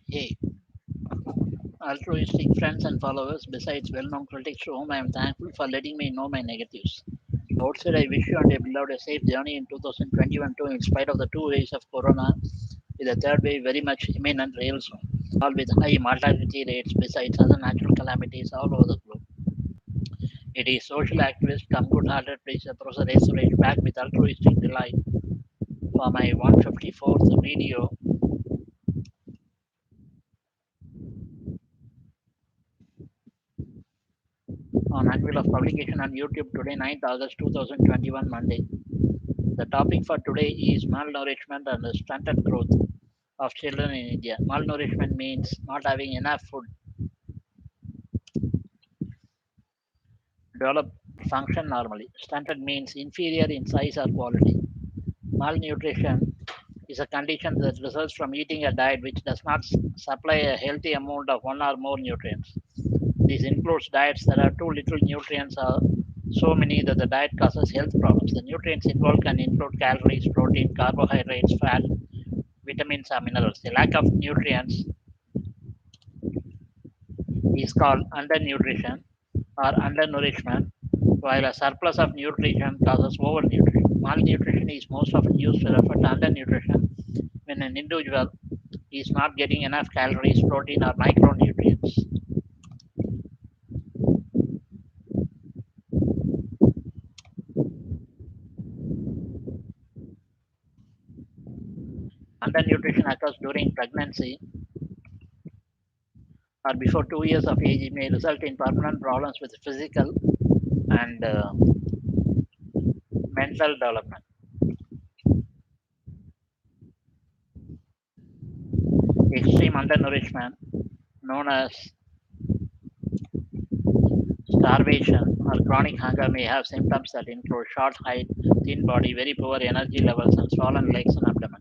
Hey, altruistic friends and followers, besides well known critics to whom I am thankful for letting me know my negatives. Outside, I wish you and your beloved a safe journey in 2021 too, in spite of the two waves of corona, with the third wave very much imminent real soon, all with high mortality rates besides other natural calamities all over the globe. It is social activist come good hearted preacher Professor Suresh back with altruistic delight for my 154th video on annual of publication on YouTube today, 9th August 2021, Monday. The topic for today is malnourishment and the stunted growth of children in India. Malnourishment means not having enough food to develop function normally. Stunted means inferior in size or quality. Malnutrition is a condition that results from eating a diet which does not supply a healthy amount of one or more nutrients. This includes diets that are too little nutrients or so many that the diet causes health problems. The nutrients involved can include calories, protein, carbohydrates, fat, vitamins, or minerals. The lack of nutrients is called undernutrition or undernourishment, while a surplus of nutrition causes overnutrition. Malnutrition is most often used to refer to undernutrition when an individual is not getting enough calories, protein, or micronutrients. Undernutrition occurs during pregnancy or before 2 years of age. It may result in permanent problems with physical and mental development. Extreme undernourishment, known as starvation or chronic hunger, may have symptoms that include short height, thin body, very poor energy levels, and swollen legs and abdomen.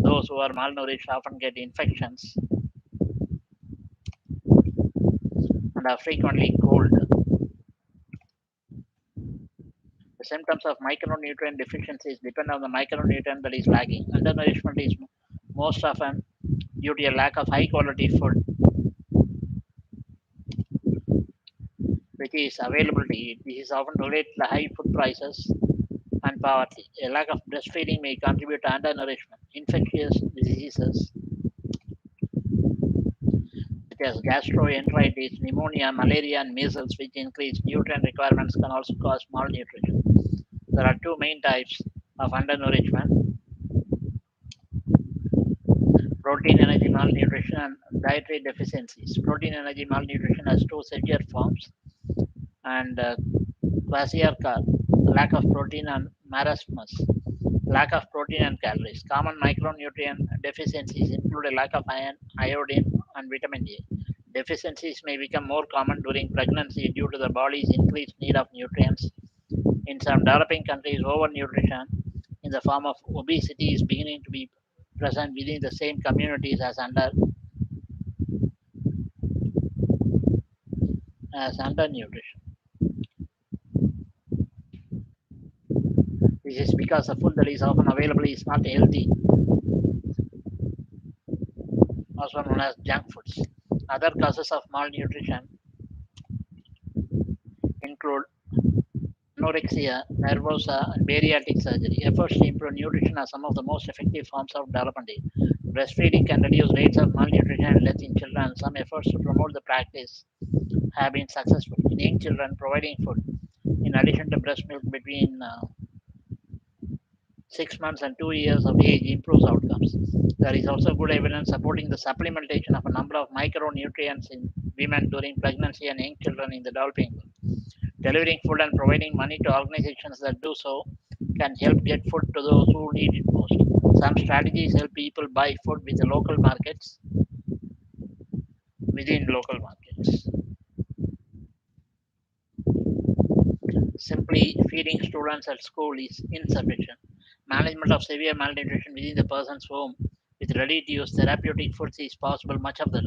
Those who are malnourished often get infections and are frequently cold. The symptoms of micronutrient deficiencies depend on the micronutrient that is lacking. Undernourishment is most often due to a lack of high quality food which is available to eat. This is often related to high food prices and poverty. A lack of breastfeeding may contribute to undernourishment. Infectious diseases such as gastroenteritis, pneumonia, malaria, and measles, which increase nutrient requirements, can also cause malnutrition. There are two main types of undernourishment: protein energy malnutrition and dietary deficiencies. Protein energy malnutrition has two severe forms, and kwashiorkor, lack of protein, and marasmus, lack of protein and calories. Common micronutrient deficiencies include a lack of iron, iodine, and vitamin A. Deficiencies may become more common during pregnancy due to the body's increased need of nutrients. In some developing countries, overnutrition in the form of obesity is beginning to be present within the same communities as undernutrition. This is because the food that is often available is not healthy, also known as junk foods. Other causes of malnutrition include anorexia nervosa and bariatric surgery. Efforts to improve nutrition are some of the most effective forms of development aid. Breastfeeding can reduce rates of malnutrition and death in children, and some efforts to promote the practice have been successful. In young children, providing food in addition to breast milk between 6 months and 2 years of age improves outcomes. There is also good evidence supporting the supplementation of a number of micronutrients in women during pregnancy and young children in the developing world. Delivering food and providing money to organizations that do so can help get food to those who need it most. Some strategies help people buy food with the local markets within local markets. Simply feeding students at school is insufficient. Management of severe malnutrition within the person's home with ready to use therapeutic foods is possible much of the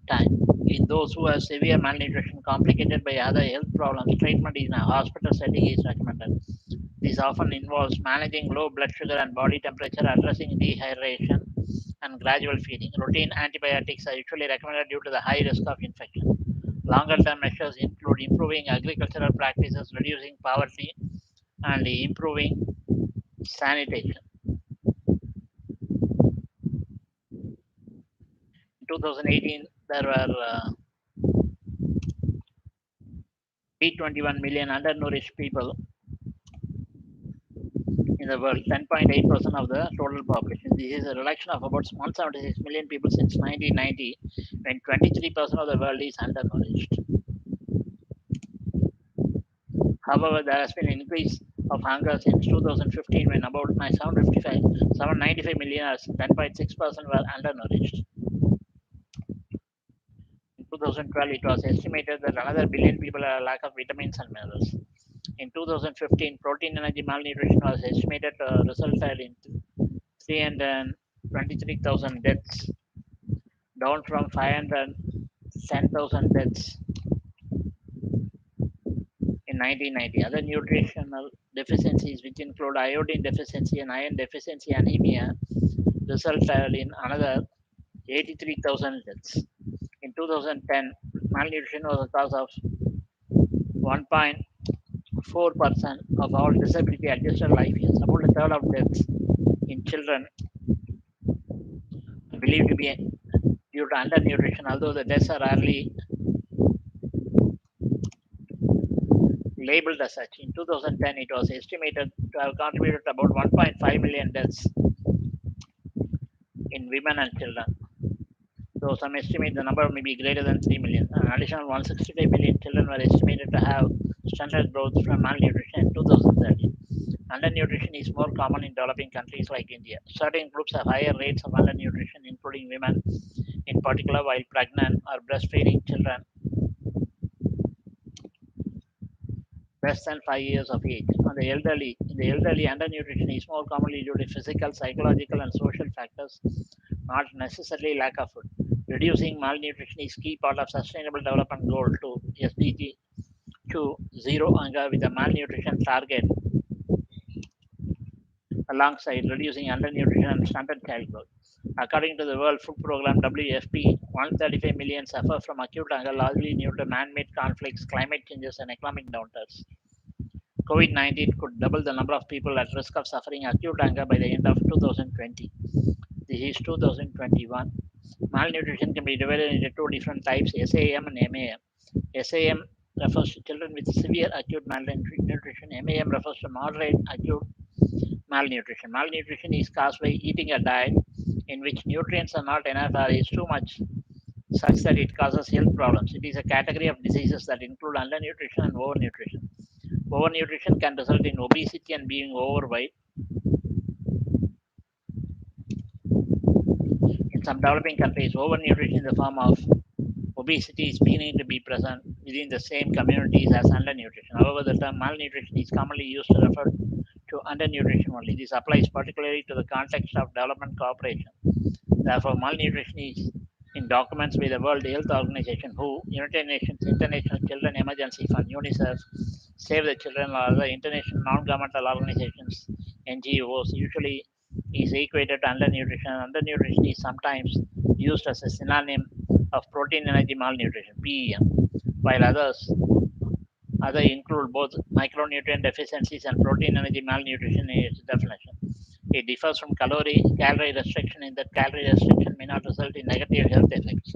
time. In those who have severe malnutrition complicated by other health problems, treatment in a hospital setting is recommended. This often involves managing low blood sugar and body temperature, addressing dehydration, and gradual feeding. Routine antibiotics are usually recommended due to the high risk of infection. Longer term measures include improving agricultural practices, reducing poverty, and improving sanitation. In 2018, there were 821 million undernourished people in the world, 10.8% of the total population. This is a reduction of about 176 million people since 1990, when 23% of the world is undernourished. However, there has been an increase of hunger since 2015, when about 795 million, or 10.6%, were undernourished. In 2012, it was estimated that another billion people have a lack of vitamins and minerals. In 2015, protein energy malnutrition was estimated to result in 323,000 deaths, down from 510,000 deaths in 1990. Other nutritional deficiencies, which include iodine deficiency and iron deficiency anemia, resulted in another 83,000 deaths. In 2010, malnutrition was a cause of 1.4% of all disability adjusted life years. About a third of deaths in children are believed to be due to undernutrition, although the deaths are rarely labeled as such. In 2010, it was estimated to have contributed to about 1.5 million deaths in women and children, though some estimate the number may be greater than 3 million. An additional 165 million children were estimated to have stunted growth from malnutrition in 2030. Undernutrition is more common in developing countries like India. Certain groups have higher rates of undernutrition, including women in particular, while pregnant or breastfeeding children less than 5 years of age. In the elderly, undernutrition is more commonly due to physical, psychological, and social factors, not necessarily lack of food. Reducing malnutrition is key part of Sustainable Development Goal to SDG to zero hunger with a malnutrition target alongside reducing undernutrition and stunted child growth. According to the World Food Programme (WFP), 135 million suffer from acute hunger, largely due to man-made conflicts, climate changes, and economic downturns. COVID-19 could double the number of people at risk of suffering acute hunger by the end of 2020. This is 2021. Malnutrition can be divided into two different types, SAM and MAM. SAM refers to children with severe acute malnutrition. MAM refers to moderate acute malnutrition. Malnutrition is caused by eating a diet in which nutrients are not enough or is too much, such that it causes health problems. It is a category of diseases that include undernutrition and overnutrition. Overnutrition can result in obesity and being overweight. In some developing countries, overnutrition in the form of obesity is beginning to be present within the same communities as undernutrition. However, the term malnutrition is commonly used to refer to undernutrition only. This applies particularly to the context of development cooperation. Therefore, malnutrition is in documents by the World Health Organization, WHO, United Nations International Children Emergency Fund, UNICEF, Save the Children, or other international non-governmental organizations, NGOs, usually is equated to undernutrition. Undernutrition is sometimes used as a synonym of protein energy malnutrition, PEM, while other include both micronutrient deficiencies and protein energy malnutrition in its definition. It differs from calorie restriction in that calorie restriction may not result in negative health effects.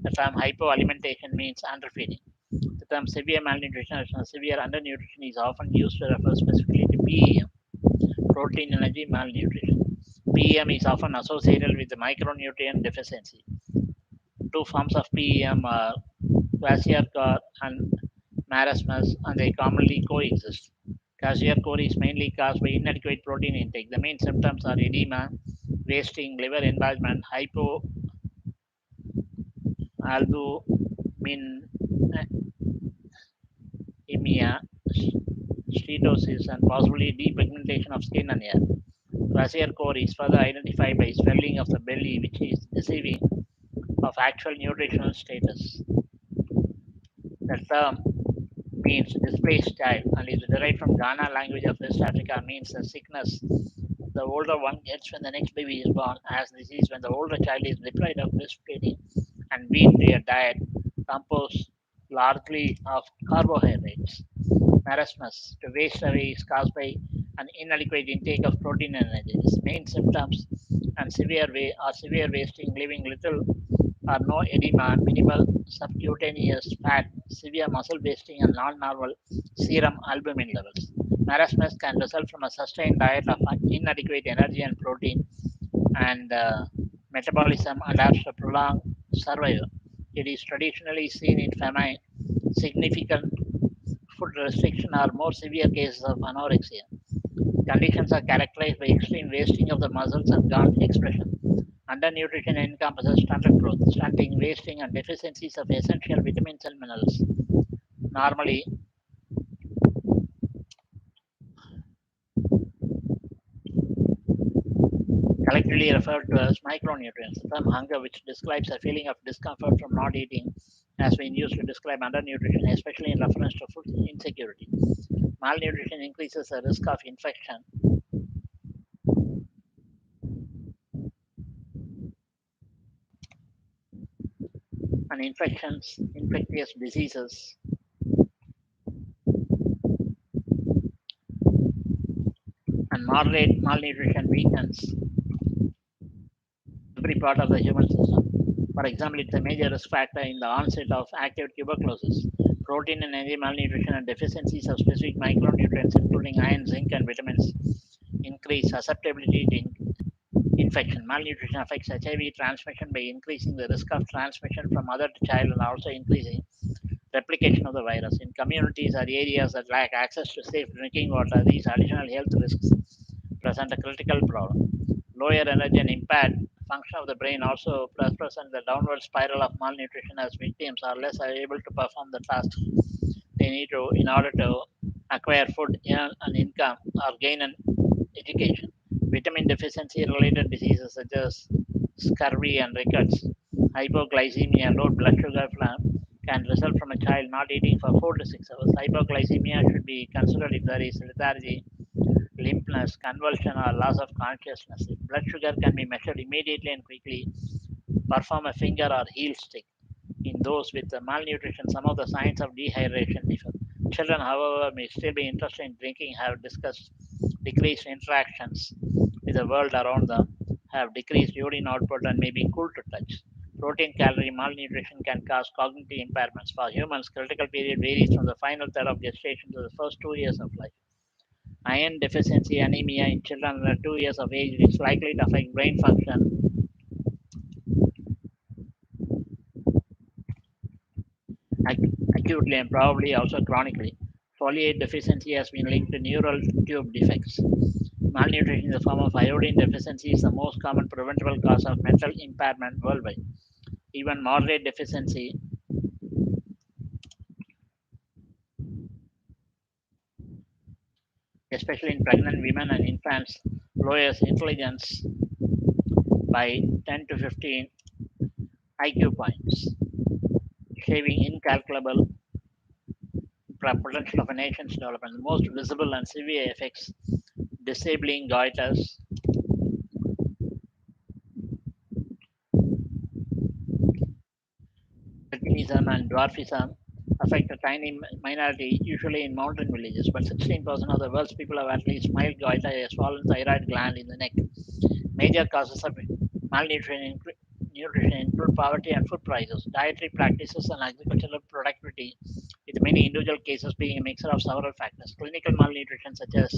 The term hypoalimentation means underfeeding. The term severe malnutrition or severe undernutrition is often used to refer specifically to PEM, protein energy malnutrition. PEM is often associated with the micronutrient deficiency. Two forms of PEM are kwashiorkor and marasmus, and they commonly coexist. Kwashiorkor is mainly caused by inadequate protein intake. The main symptoms are edema, wasting, liver enlargement, hypoalbuminemia, steatosis, and possibly depigmentation of skin and hair. Kwashiorkor is further identified by swelling of the belly, which is deceiving of actual nutritional status. The term means displaced child and is derived from Ghana language of West Africa means a sickness the older one gets when the next baby is born, as this is when the older child is deprived of breastfeeding and weaned to a diet composed largely of carbohydrates. Marasmus, to waste away, is caused by an inadequate intake of protein and energy. Its main symptoms and severe wasting, leaving little or no edema, minimal subcutaneous fat, severe muscle wasting, and non-normal serum albumin levels. Marasmus can result from a sustained diet of inadequate energy and protein, and metabolism adapts to prolonged survival. It is traditionally seen in famine, significant food restriction, or more severe cases of anorexia. Conditions are characterized by extreme wasting of the muscles and gland expression. Undernutrition encompasses stunted growth, stunting, wasting, and deficiencies of essential vitamins and minerals. Normally, collectively referred to as micronutrients. The term hunger, which describes a feeling of discomfort from not eating, has been used to describe undernutrition, especially in reference to food insecurity. Malnutrition increases the risk of infection and infections, infectious diseases, and moderate malnutrition weakens every part of the human system. For example, it's a major risk factor in the onset of active tuberculosis. Protein and energy malnutrition and deficiencies of specific micronutrients, including iron, zinc, and vitamins, increase susceptibility to infection. Malnutrition affects HIV transmission by increasing the risk of transmission from mother to child and also increasing replication of the virus. In communities or areas that lack access to safe drinking water, these additional health risks present a critical problem. Lower energy and impaired function of the brain also present the downward spiral of malnutrition as victims are less able to perform the tasks they need to in order to acquire food, earn an income, or gain an education. Vitamin deficiency related diseases such as scurvy and rickets, hypoglycemia, and low blood sugar can result from a child not eating for 4 to 6 hours. Hypoglycemia should be considered if there is lethargy, limpness, convulsion, or loss of consciousness. If blood sugar can be measured immediately and quickly, perform a finger or heel stick. In those with malnutrition, some of the signs of dehydration differ. Children, however, may still be interested in drinking, have discussed decreased interactions with the world around them, have decreased urine output, and may be cool to touch. Protein calorie malnutrition can cause cognitive impairments. For humans, critical period varies from the final third of gestation to the first 2 years of life. Iron deficiency anemia in children under 2 years of age is likely to affect brain function acutely and probably also chronically. Folate deficiency has been linked to neural tube defects. Malnutrition in the form of iodine deficiency is the most common preventable cause of mental impairment worldwide. Even moderate deficiency, especially in pregnant women and infants, lowers intelligence by 10 to 15 IQ points, shaving incalculable potential of a nation's development. The most visible and severe effects disabling goiters, albinism, and dwarfism affect a tiny minority, usually in mountain villages, but 16% of the world's people have at least mild goiter, a swollen thyroid gland in the neck. Major causes of nutrition include poverty and food prices, dietary practices, and agricultural productivity, with many individual cases being a mixture of several factors. Clinical malnutrition, such as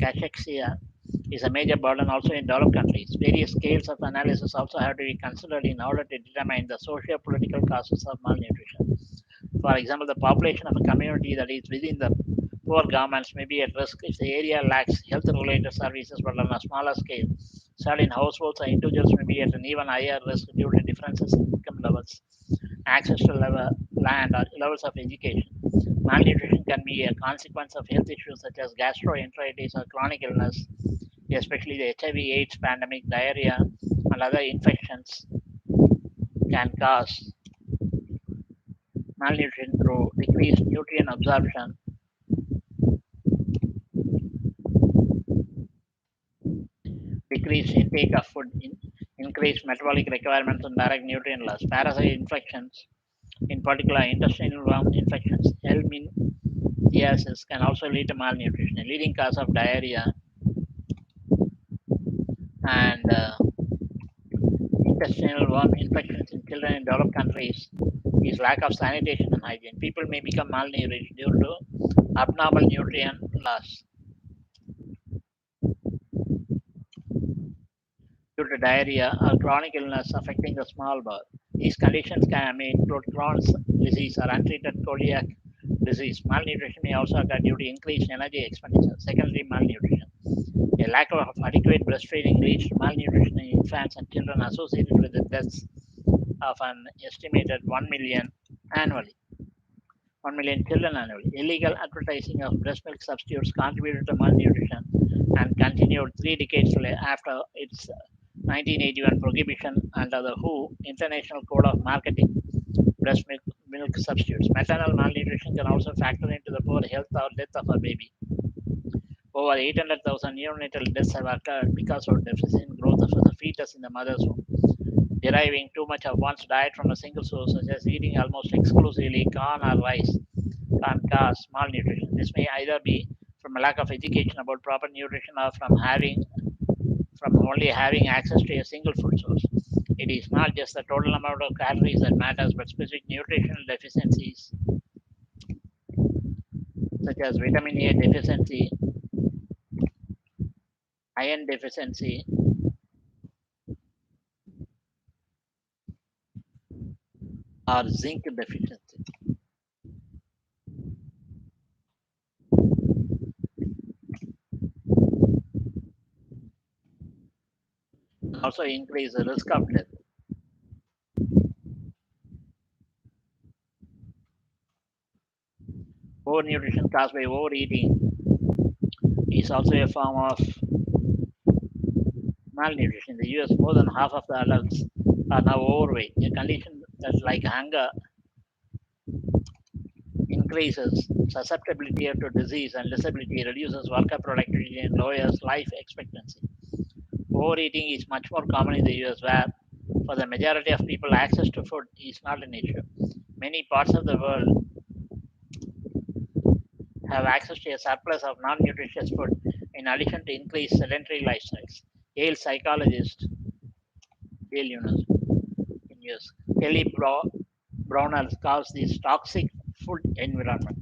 cachexia, is a major burden also in developed countries. Various scales of analysis also have to be considered in order to determine the socio-political causes of malnutrition. For example, the population of a community that is within the poor governments may be at risk if the area lacks health-related services, but on a smaller scale. Certain households or individuals may be at an even higher risk due to differences in income levels, access to land, or levels of education. Malnutrition can be a consequence of health issues such as gastroenteritis or chronic illness, especially the HIV/AIDS pandemic, diarrhea, and other infections can cause malnutrition through decreased nutrient absorption, decreased intake of food, increased metabolic requirements, and direct nutrient loss. Parasite infections, in particular intestinal worm infections, helminthiasis, can also lead to malnutrition. A leading cause of diarrhea and intestinal worm infections in children in developed countries is lack of sanitation and hygiene. People may become malnourished due to abnormal nutrient loss due to diarrhea or chronic illness affecting the small bowel. These conditions can may include Crohn's disease or untreated celiac disease. Malnutrition may also occur due to increased energy expenditure. Secondary malnutrition. A lack of adequate breastfeeding leads to malnutrition in infants and children associated with the deaths of an estimated 1 million annually. 1 million children annually. Illegal advertising of breast milk substitutes contributed to malnutrition and continued 3 decades after its 1981 prohibition under the WHO International Code of Marketing breast milk substitutes. Maternal malnutrition can also factor into the poor health or death of a baby. Over 800,000 neonatal deaths have occurred because of deficient growth of the fetus in the mother's womb. Deriving too much of one's diet from a single source, such as eating almost exclusively corn or rice, can cause malnutrition. This may either be from a lack of education about proper nutrition or from only having access to a single food source. It is not just the total amount of calories that matters, but specific nutritional deficiencies such as vitamin A deficiency, iron deficiency, or zinc deficiency. Also increase the risk of death. Poor nutrition caused by overeating is also a form of malnutrition. In the US, more than half of the adults are now overweight, a condition that, like hunger, increases susceptibility to disease and disability, reduces worker productivity, and lowers life expectancy. Overeating is much more common in the US, where for the majority of people, access to food is not an issue. Many parts of the world have access to a surplus of non nutritious food in addition to increased sedentary lifestyles. Yale psychologist Yale University in US Kelly Browner calls this toxic food environment,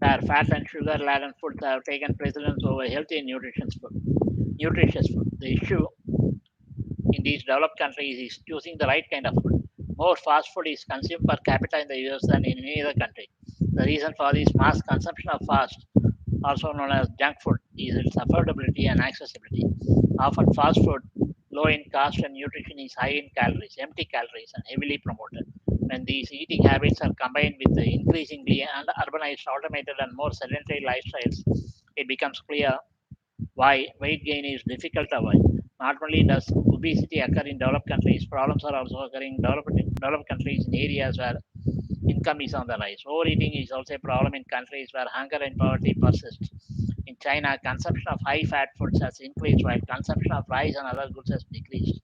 where fat and sugar laden foods have taken precedence over healthy and nutritious food. The issue in these developed countries is choosing the right kind of food. More fast food is consumed per capita in the US than in any other country. The reason for this mass consumption of fast, also known as junk food, is its affordability and accessibility. Often, fast food, low in cost and nutrition, is high in calories, empty calories, and heavily promoted. When these eating habits are combined with the increasingly urbanized, automated, and more sedentary lifestyles, it becomes clear why weight gain is difficult to avoid. Not only does obesity occur in developed countries, problems are also occurring in developed countries in areas where income is on the rise. Overeating is also a problem in countries where hunger and poverty persist. In China, consumption of high fat foods has increased while consumption of rice and other goods has decreased.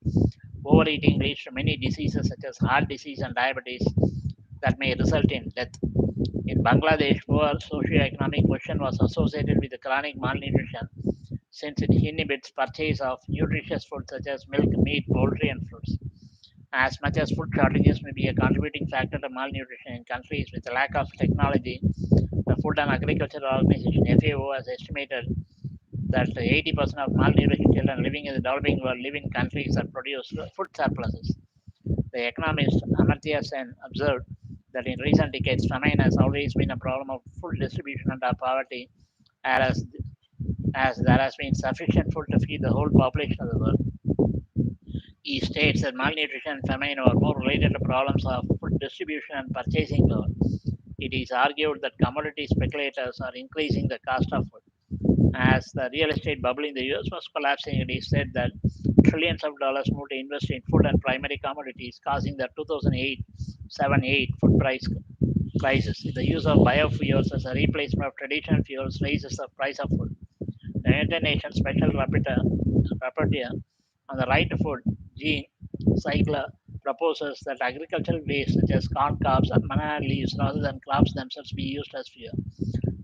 Overeating leads to many diseases such as heart disease and diabetes that may result in death. In Bangladesh, poor socio-economic position was associated with chronic malnutrition since it inhibits purchase of nutritious foods such as milk, meat, poultry, and fruits. As much as food shortages may be a contributing factor to malnutrition in countries with a lack of technology, the Food and Agriculture Organization (FAO) has estimated that 80% of malnourished children living in the developing world live in countries that produce food surpluses. The economist Amartya Sen observed that in recent decades, famine has always been a problem of food distribution and poverty, as, as there has been sufficient food to feed the whole population of the world. He states that malnutrition and famine are more related to problems of food distribution and purchasing power. It is argued that commodity speculators are increasing the cost of food. As the real estate bubble in the US was collapsing, it is said that trillions of dollars moved to invest in food and primary commodities, causing the 2008 7-8 food price crisis. The use of biofuels as a replacement of traditional fuels raises the price of food. The United Nations Special Rapporteur on the Right to Food, Jean Ziegler, proposes that agricultural waste such as corn cobs and banana leaves rather than crops themselves be used as fuel.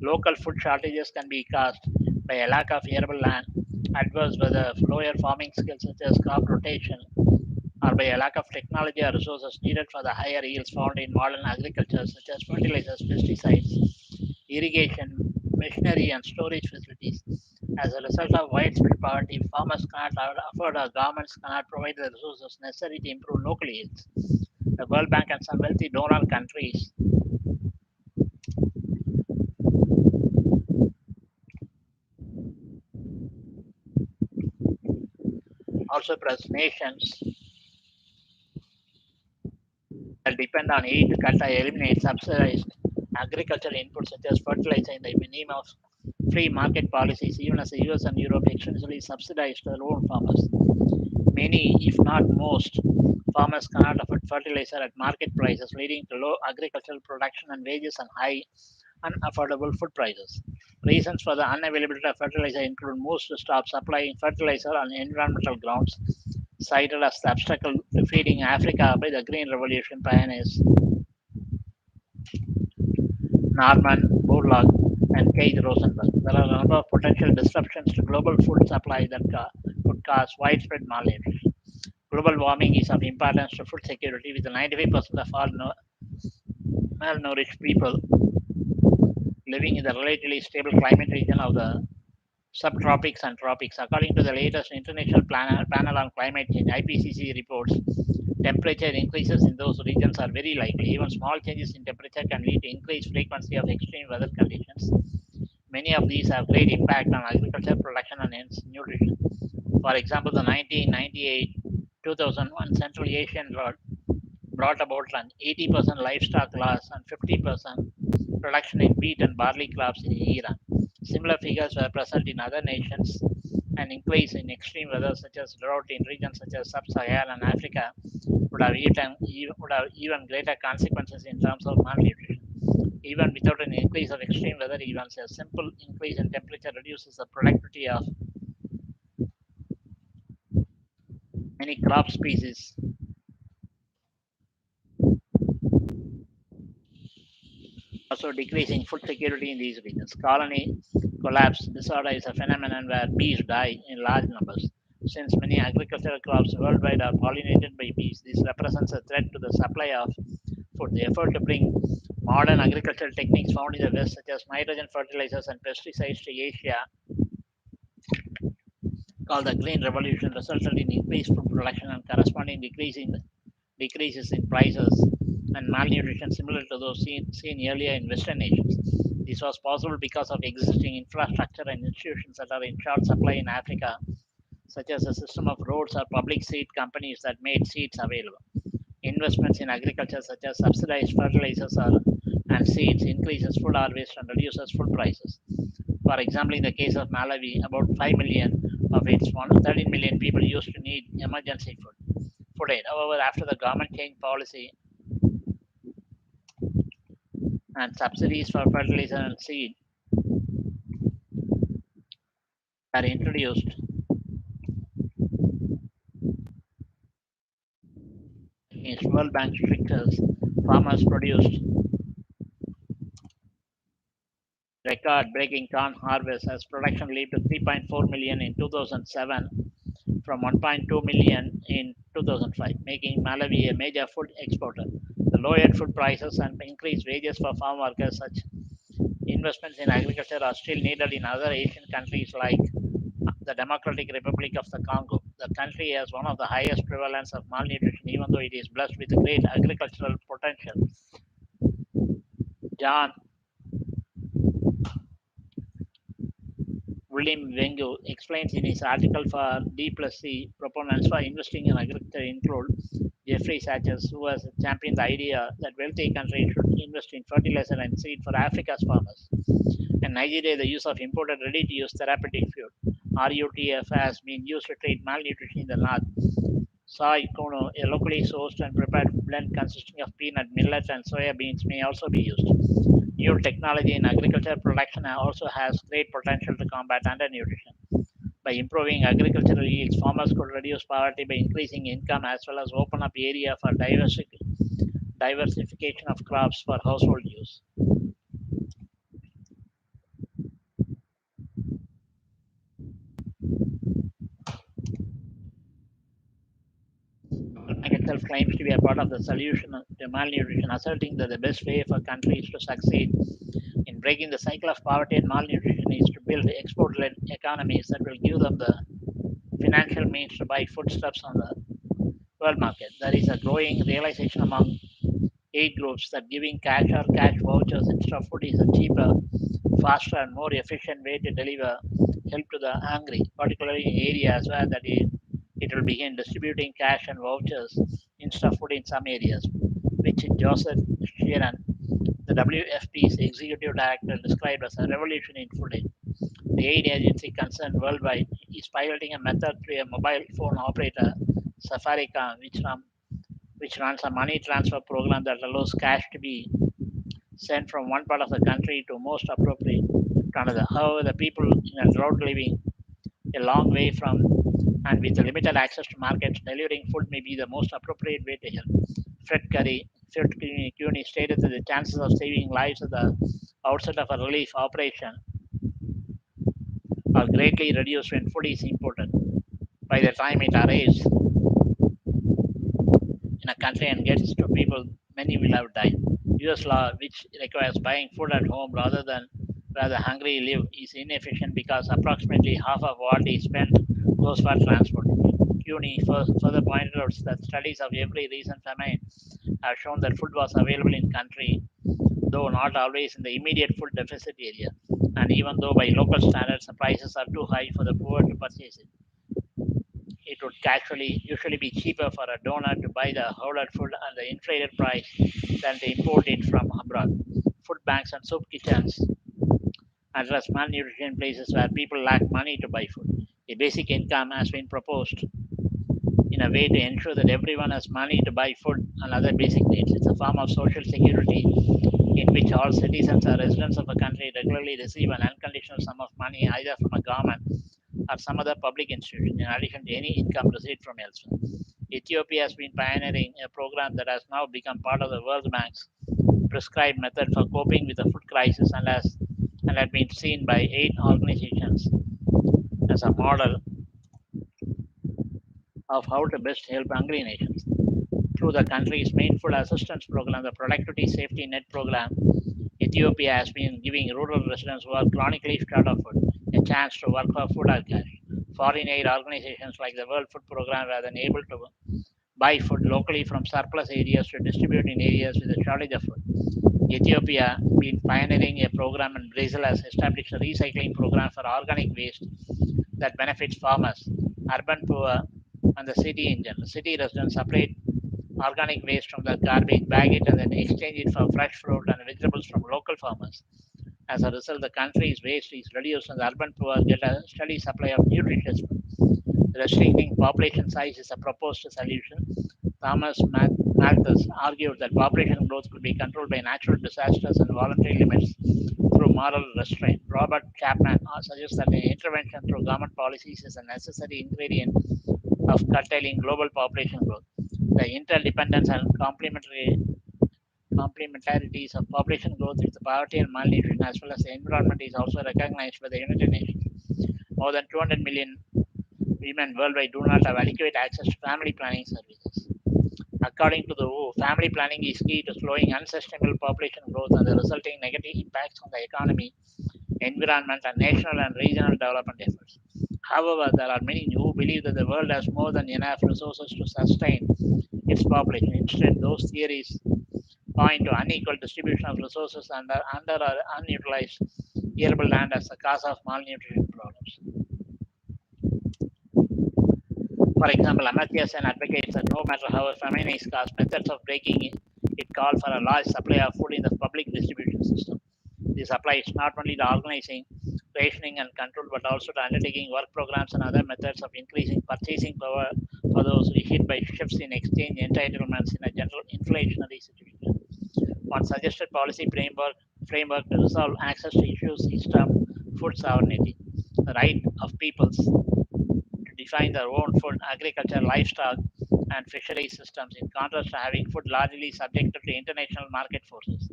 Local food shortages can be caused by a lack of arable land, adverse weather, lower farming skills such as crop rotation, or by a lack of technology or resources needed for the higher yields found in modern agriculture, such as fertilizers, pesticides, irrigation, machinery, and storage facilities. As a result of widespread poverty, farmers cannot afford or governments cannot provide the resources necessary to improve local yields. The World Bank and some wealthy donor countries, also press nations that depend on aid to cut or eliminate subsidized agricultural inputs such as fertilizer in the name of free market policies, even as the US and Europe extensively subsidized their own farmers. Many, if not most, farmers cannot afford fertilizer at market prices, leading to low agricultural production and wages and high unaffordable food prices. Reasons for the unavailability of fertilizer include most to stop supplying fertilizer on environmental grounds, cited as the obstacle to feeding Africa by the Green Revolution pioneers Norman Borlaug and Keith Rosenberg. There are a number of potential disruptions to global food supply that could cause widespread malnutrition. Global warming is of importance to food security, with 95% of all malnourished people living in the relatively stable climate region of the subtropics and tropics. According to the latest International Panel on Climate Change (IPCC) reports, temperature increases in those regions are very likely. Even small changes in temperature can lead to increased frequency of extreme weather conditions. Many of these have great impact on agriculture production and hence nutrition. For example, the 1998 2001 Central Asian drought brought about an 80% livestock loss and 50% production in wheat and barley crops in Iran. Similar figures were present in other nations. An increase in extreme weather, such as drought in regions such as sub-Saharan Africa, would have even greater consequences in terms of malnutrition. Even without an increase of extreme weather events, a simple increase in temperature reduces the productivity of many crop species, also decreasing food security in these regions. Colony collapse disorder is a phenomenon where bees die in large numbers. Since many agricultural crops worldwide are pollinated by bees, this represents a threat to the supply of food. The effort to bring modern agricultural techniques found in the West, such as nitrogen fertilizers and pesticides, to Asia, called the Green Revolution, resulted in increased food production and corresponding decreases in prices and malnutrition similar to those seen earlier in Western nations. This was possible because of existing infrastructure and institutions that are in short supply in Africa, such as a system of roads or public seed companies that made seeds available. Investments in agriculture, such as subsidized fertilizers and seeds, increases food harvest and reduces food prices. For example, in the case of Malawi, about 5 million of its 13 million people used to need emergency food aid. However, after the government changed policy and subsidies for fertilizer and seed are introduced, against World Bank strictures, farmers produced record-breaking corn harvests as production leaped to 3.4 million in 2007 from 1.2 million in 2005, making Malawi a major food exporter. The lowered food prices and increased wages for farm workers, such investments in agriculture are still needed in other Asian countries like the Democratic Republic of the Congo. The country has one of the highest prevalence of malnutrition, even though it is blessed with great agricultural potential. John William Wengu explains in his article for D plus C proponents for investing in agriculture include Jeffrey Sachs, who has championed the idea that wealthy countries should invest in fertilizer and seed for Africa's farmers. In Nigeria, the use of imported ready-to-use therapeutic food (RUTF) has been used to treat malnutrition in the north. Soy kono, a locally sourced and prepared blend consisting of peanut, millet, and soya beans, may also be used. New technology in agriculture production also has great potential to combat undernutrition. By improving agricultural yields, farmers could reduce poverty by increasing income as well as open up area for diversification of crops for household use. Bank itself claims to be a part of the solution to malnutrition, asserting that the best way for countries to succeed in breaking the cycle of poverty and malnutrition is to build export-led economies that will give them the financial means to buy foodstuffs on the world market. There is a growing realization among aid groups that giving cash or cash vouchers instead of food is a cheaper, faster, and more efficient way to deliver help to the hungry, particularly in areas where it will begin distributing cash and vouchers instead of food in some areas, which Joseph Sheeran, the WFP's executive director, described as a revolution in food aid. The aid agency concerned worldwide is piloting a method through a mobile phone operator, Safaricom, which runs a money transfer program that allows cash to be sent from one part of the country to most appropriate to another. However, the people in a drought living a long way from and with limited access to markets, delivering food may be the most appropriate way to help. Fred Cuny stated that the chances of saving lives at the outset of a relief operation are greatly reduced when food is imported. By the time it arrives in a country and gets to people, many will have died. US law, which requires buying food at home rather than where the hungry live, is inefficient because approximately half of what is spent goes for transport. CUNY further pointed out that studies of every recent famine have shown that food was available in country, though not always in the immediate food deficit area, and even though by local standards the prices are too high for the poor to purchase it. It would usually be cheaper for a donor to buy the ordered food at the inflated price than to import it from abroad. Food banks and soup kitchens address malnutrition in places where people lack money to buy food. A basic income has been proposed in a way to ensure that everyone has money to buy food and other basic needs. It's a form of social security in which all citizens or residents of a country regularly receive an unconditional sum of money either from a government or some other public institution in addition to any income received from elsewhere. Ethiopia has been pioneering a program that has now become part of the World Bank's prescribed method for coping with the food crisis and had been seen by aid organizations as a model of how to best help hungry nations. Through the country's main food assistance program, the Productivity Safety Net program, Ethiopia has been giving rural residents who are chronically short of food a chance to work for food or cash. Foreign aid organizations like the World Food Program were then able to buy food locally from surplus areas to distribute in areas with a shortage of food. Ethiopia, been pioneering a program, and Brazil has established a recycling program for organic waste that benefits farmers, urban poor, and the city in general. City residents separate organic waste from the garbage, bag it, and then exchange it for fresh fruit and vegetables from local farmers. As a result, the country's waste is reduced and the urban poor get a steady supply of nutritious food. Restricting population size is a proposed solution. Thomas Malthus argued that population growth could be controlled by natural disasters and voluntary limits through moral restraint. Robert Chapman suggests that an intervention through government policies is a necessary ingredient of curtailing global population growth. The interdependence and complementarities of population growth with poverty and malnutrition as well as the environment is also recognized by the United Nations. More than 200 million women worldwide do not have adequate access to family planning services. According to the WHO, family planning is key to slowing unsustainable population growth and the resulting negative impacts on the economy, environment, and national and regional development efforts. However, there are many who believe that the world has more than enough resources to sustain its population. Instead, those theories point to unequal distribution of resources and under or unutilized arable land as the cause of malnutrition problems. For example, Amartya Sen advocates that no matter how a famine is caused, methods of breaking It called for a large supply of food in the public distribution system. This applies not only to organizing, rationing, and control, but also to undertaking work programs and other methods of increasing purchasing power for those hit by shifts in exchange entitlements in a general inflationary situation. One suggested policy framework to resolve access to issues is termed food sovereignty, the right of peoples to define their own food, agriculture, livestock, and fisheries systems, in contrast to having food largely subjected to international market forces.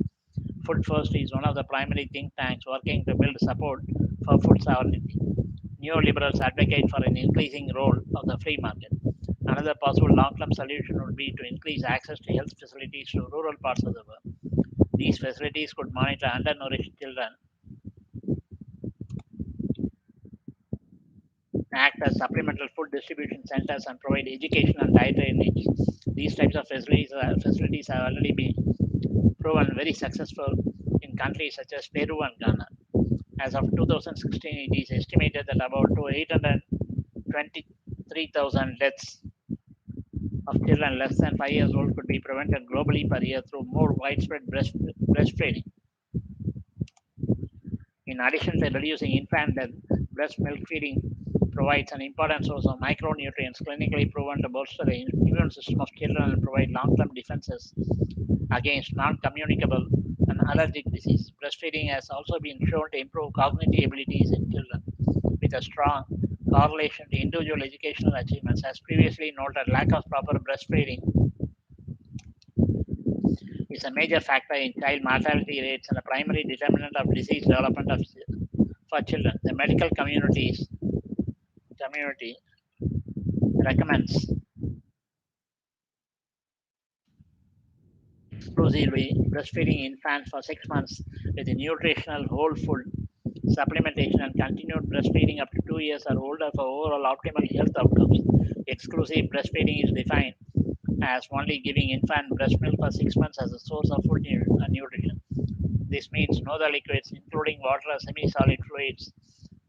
Food First is one of the primary think tanks working to build support for food sovereignty. Neoliberals advocate for an increasing role of the free market. Another possible long term solution would be to increase access to health facilities to rural parts of the world. These facilities could monitor undernourished children, act as supplemental food distribution centers, and provide education and dietary needs. These types of facilities have already been proven very successful in countries such as Peru and Ghana. As of 2016, it is estimated that about 823,000 deaths of children less than 5 years old could be prevented globally per year through more widespread breastfeeding. In addition to reducing infant death, breast milk feeding provides an important source of micronutrients clinically proven to bolster the immune system of children and provide long term defenses against non communicable and allergic disease. Breastfeeding has also been shown to improve cognitive abilities in children with a strong correlation to individual educational achievements. As previously noted, lack of proper breastfeeding is a major factor in child mortality rates and a primary determinant of disease development for children. The medical community recommends exclusively breastfeeding infants for 6 months with nutritional whole food supplementation and continued breastfeeding up to 2 years or older for overall optimal health outcomes. Exclusive breastfeeding is defined as only giving infant breast milk for 6 months as a source of food nutrition. This means no other liquids, including water or semi-solid fluids.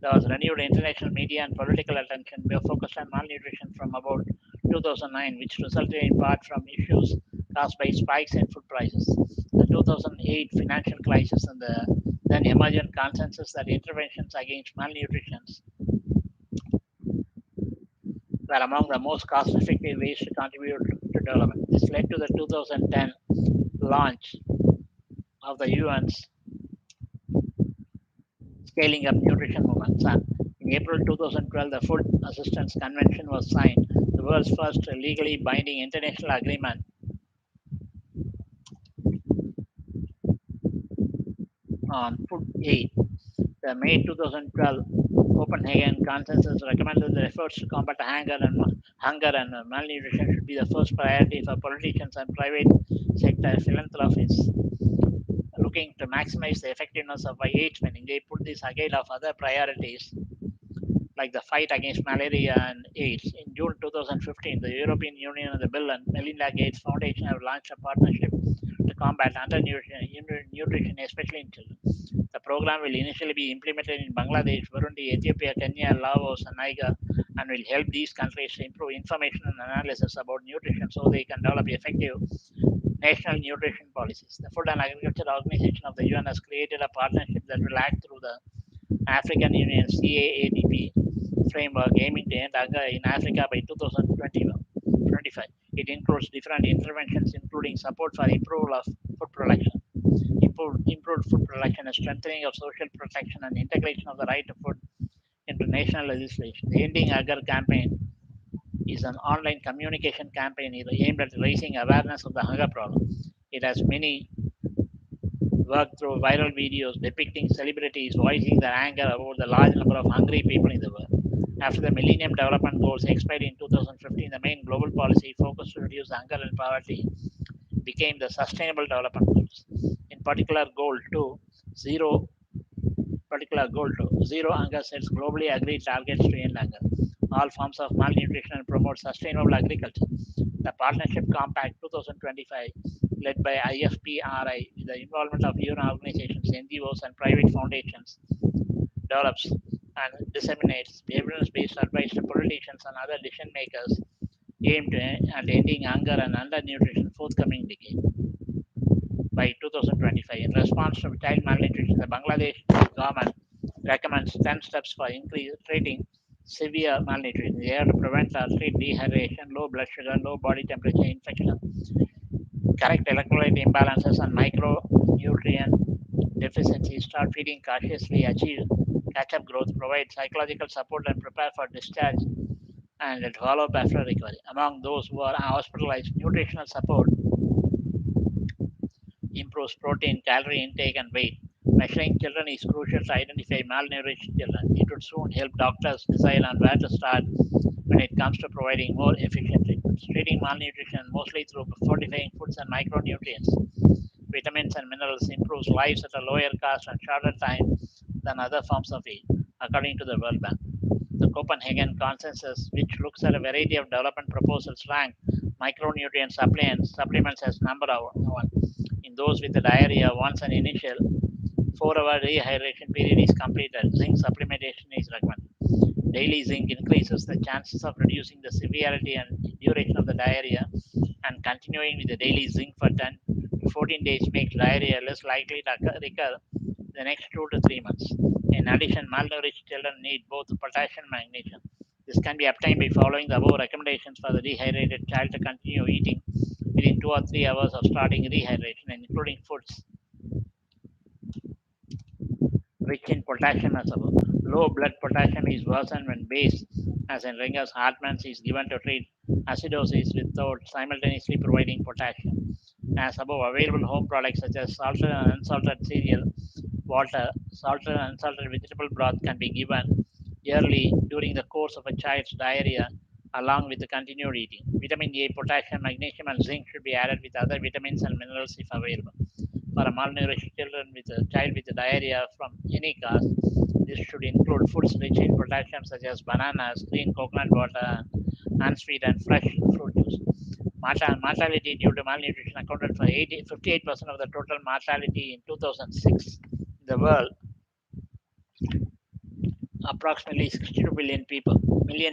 There was renewed international media and political attention focused on malnutrition from about 2009, which resulted in part from issues caused by spikes in food prices. The 2008 financial crisis and the then emergent consensus that interventions against malnutrition were among the most cost-effective ways to contribute to development. This led to the 2010 launch of the UN's Scaling Up Nutrition Movement. In April 2012, the Food Assistance Convention was signed, the world's first legally binding international agreement on food aid. The May 2012 Copenhagen Consensus recommended that efforts to combat hunger and malnutrition should be the first priority for politicians and private sector philanthropists looking to maximize the effectiveness of aid spending. They put this ahead of other priorities like the fight against malaria and AIDS. In June 2015, the European Union and the Bill and Melinda Gates Foundation have launched a partnership to combat undernutrition, especially in children. The program will initially be implemented in Bangladesh, Burundi, Ethiopia, Kenya, Laos, and Niger, and will help these countries to improve information and analysis about nutrition so they can develop effective national nutrition policies. The Food and Agriculture Organization of the UN has created a partnership that will act through the African Union CAADP framework aiming to end hunger in Africa by 2025. It includes different interventions, including support for improvement of food production, improved food production, and strengthening of social protection, and integration of the right to food into national legislation. The Ending Hunger campaign is an online communication campaign aimed at raising awareness of the hunger problem. It has many work through viral videos depicting celebrities voicing their anger about the large number of hungry people in the world. After the Millennium Development Goals expired in 2015, the main global policy focused to reduce hunger and poverty became the Sustainable Development Goals. In zero zero hunger sets globally agreed targets to end hunger, all forms of malnutrition and promote sustainable agriculture. The Partnership Compact 2025, led by IFPRI with the involvement of UN organizations, NGOs, and private foundations, develops and disseminates evidence-based advice to politicians and other decision makers aimed at ending hunger and undernutrition forthcoming decade. by 2025. In response to child malnutrition, the Bangladesh government recommends 10 steps for treating severe malnutrition. They are to prevent or treat dehydration, low blood sugar, low body temperature, infection, correct electrolyte imbalances, and micronutrient deficiencies. Start feeding cautiously, achieve catch up growth, provide psychological support, and prepare for discharge and follow up after recovery. Among those who are hospitalized, nutritional support improves protein, calorie intake, and weight. Measuring children is crucial to identify malnourished children. It would soon help doctors decide on where to start when it comes to providing more efficient treatments. Treating malnutrition mostly through fortifying foods and micronutrients, vitamins, and minerals improves lives at a lower cost and shorter time than other forms of aid, according to the World Bank. The Copenhagen Consensus, which looks at a variety of development proposals, rank micronutrient supplements as number one. In those with the diarrhea, once an initial 4-hour rehydration period is completed, zinc supplementation is recommended. Daily zinc increases the chances of reducing the severity and duration of the diarrhea, and continuing with the daily zinc for 10 to 14 days makes diarrhea less likely to recur the next 2 to 3 months. In addition, malnourished children need both potassium and magnesium. This can be obtained by following the above recommendations for the dehydrated child to continue eating within 2 or 3 hours of starting rehydration, including foods rich in potassium as above. Low blood potassium is worsened when base, as in Ringer's Hartmann's, is given to treat acidosis without simultaneously providing potassium. As above, available home products such as salted and unsalted cereal, water, salted and unsalted vegetable broth can be given yearly during the course of a child's diarrhea along with the continued eating. Vitamin A, potassium, magnesium, and zinc should be added with other vitamins and minerals if available. For a malnourished children with a child with diarrhea from any cause, this should include foods rich in potassium such as bananas, clean coconut water, unsweet and fresh fruit juice. Mortality due to malnutrition accounted for 58% of the total mortality in 2006 in the world. Approximately 62 million